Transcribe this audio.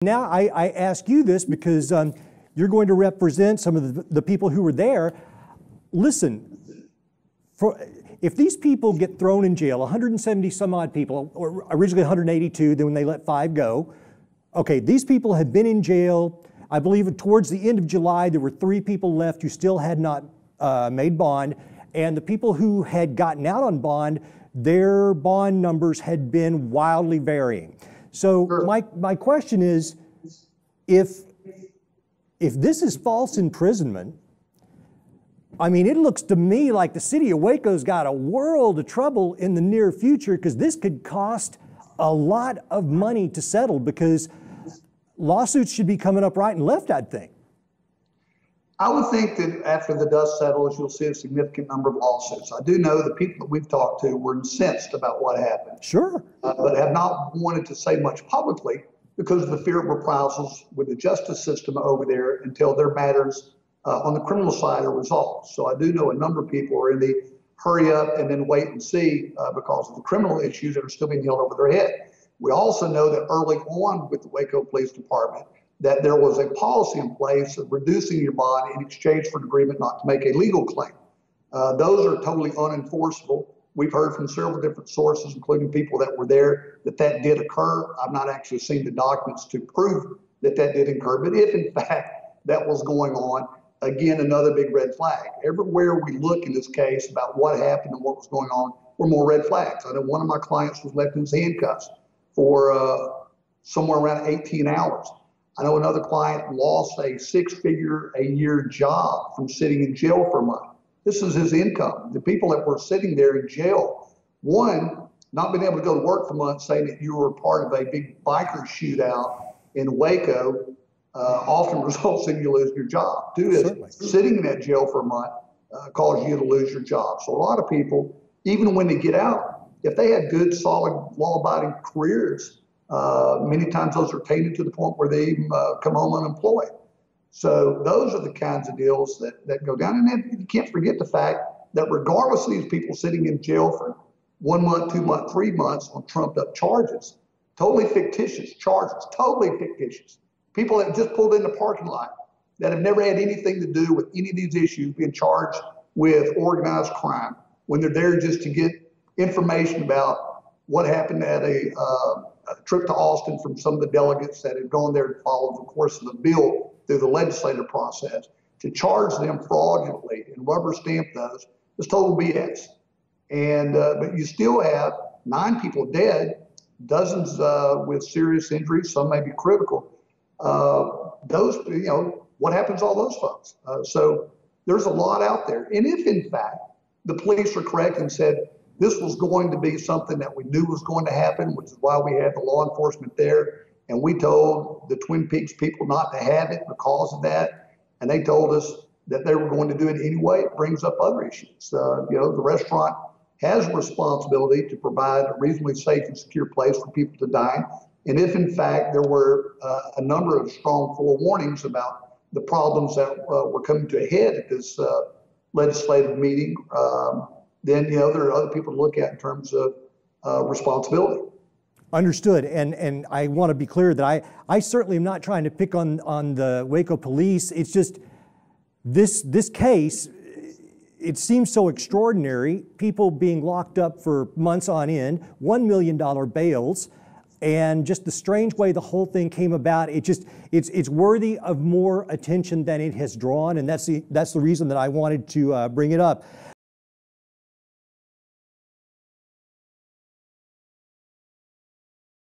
Now I ask you this because you're going to represent some of the people who were there. Listen, if these people get thrown in jail, 170 some odd people, or originally 182, then when they let 5 go, okay, these people had been in jail. I believe towards the end of July, there were 3 people left who still had not made bond, and the people who had gotten out on bond, their bond numbers had been wildly varying. So my question is, if this is false imprisonment, I mean, it looks to me like the city of Waco's got a world of trouble in the near future, because this could cost a lot of money to settle, because lawsuits should be coming up right and left, I'd think. I would think that after the dust settles, you'll see a significant number of lawsuits. I do know the people that we've talked to were incensed about what happened. Sure. But have not wanted to say much publicly because of the fear of reprisals with the justice system over there until their matters on the criminal side are resolved. So I do know a number of people are in the hurry up and then wait and see because of the criminal issues that are still being held over their head. We also know that early on with the Waco Police Department, that there was a policy in place of reducing your bond in exchange for an agreement not to make a legal claim. Those are totally unenforceable. We've heard from several different sources, including people that were there, that did occur. I've not actually seen the documents to prove that did occur, but if in fact that was going on, again, another big red flag. Everywhere we look in this case about what happened and what was going on were more red flags. I know one of my clients was left in his handcuffs for somewhere around 18 hours. I know another client lost a 6-figure-a-year job from sitting in jail for a month. This is his income. The people that were sitting there in jail, one, not being able to go to work for months, saying that you were part of a big biker shootout in Waco, often results in you losing your job. 2 is sitting in that jail for a month causes you to lose your job. So a lot of people, even when they get out, if they had good, solid, law-abiding careers, many times those are tainted to the point where they come home unemployed. So those are the kinds of deals that go down. And then you can't forget the fact that regardless of these people sitting in jail for 1 month, 2 months, 3 months on trumped up charges, totally fictitious charges, totally fictitious. People that just pulled in the parking lot that have never had anything to do with any of these issues being charged with organized crime when they're there just to get information about what happened at a trip to Austin from some of the delegates that had gone there to follow the course of the bill through the legislative process. To charge them fraudulently and rubber stamp those is total BS. And but you still have 9 people dead, dozens with serious injuries, some may be critical. Those, what happens to all those folks? So there's a lot out there. And if in fact the police are correct and said this was going to be something that we knew was going to happen, which is why we had the law enforcement there, and we told the Twin Peaks people not to have it because of that, and they told us that they were going to do it anyway, it brings up other issues. The restaurant has a responsibility to provide a reasonably safe and secure place for people to dine. And if in fact there were a number of strong forewarnings about the problems that were coming to a head at this legislative meeting, then there are other people to look at in terms of responsibility. Understood. And I want to be clear that I certainly am not trying to pick on the Waco police. It's just this case, it seems so extraordinary. People being locked up for months on end, $1 million bails, and just the strange way the whole thing came about. It's worthy of more attention than it has drawn, and that's the reason that I wanted to bring it up.